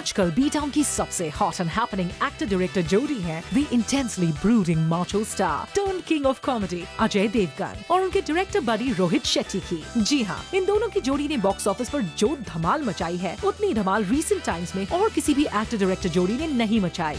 आजकल B town की सबसे hot and happening actor director जोड़ी है the intensely brooding macho star turn king of comedy Ajay Devgan और उनके डायरेक्टर बडी रोहित शेट्टी की। जी हाँ, इन दोनों की जोड़ी ने बॉक्स ऑफिस पर जो धमाल मचाई है, उतनी धमाल रीसेंट टाइम्स में और किसी भी एक्टर डायरेक्टर जोड़ी ने नहीं मचाई।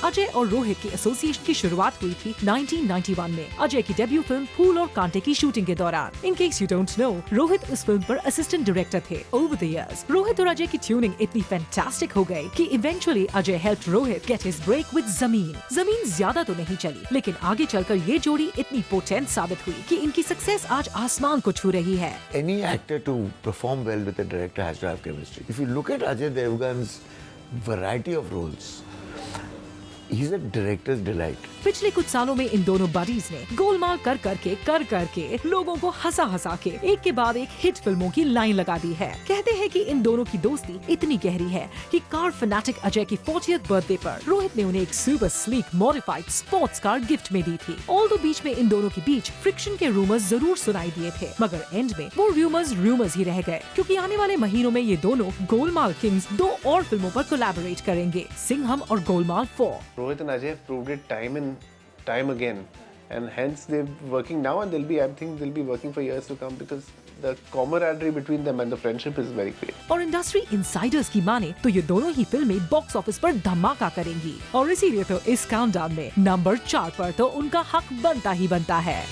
अजय और रोहित की एसोसिएशन की शुरुआत हुई थी 1991 में अजय की डेब्यू फिल्म फूल और कांटे की शूटिंग के दौरान। In case you don't know, Rohit इस फिल्म पर असिस्टेंट डायरेक्टर थे। ओवर द इयर्स रोहित और अजय की ट्यूनिंग इतनी फैंटास्टिक हो गई कि eventually Ajay helped Rohit get his break with Zameen. Zameen ज्यादा तो नहीं चली, लेकिन आगे चलकर ये जोड़ी इतनी पोटेंट साबित हुई कि इनकी सक्सेस आज आसमान को छू रही है। Any actor to perform well with a director has to have chemistry. If you look at Ajay Devgan's variety of roles, he's a director's delight. पिछले कुछ सालों में इन दोनों बडीज ने गोलमाल कर करके लोगों को हंसा के एक के बाद एक हिट फिल्मों की लाइन लगा दी है। कहते हैं कि इन दोनों की दोस्ती इतनी गहरी है कि कार फैनेटिक अजय की 40th बर्थडे पर रोहित ने उन्हें एक super sleek modified sports car gift में दी थी। ऑल्दो बीच में इन दोनों के बीच फ्रिक्शन के रूमर्स जरूर सुनाई दिए थे, मगर एंड में वो रूमर्स ही रह गए, क्योंकि आने वाले महीनों में ये दोनों गोलमाल किंग्स 2 और फिल्मों पर कोलैबोरेट करेंगे, सिंघम और Golmaal 4। Rohit and Ajay have proved it time again, and hence they're working now, and I think they'll be working for years to come because the camaraderie between them and the friendship is very great. और industry Insiders की माने तो ये दोनों ही फिल्में box office पर धमाका करेंगी और इसीलिए तो इस काउंटडाउन में नंबर 4 पर तो उनका हक बनता ही बनता है।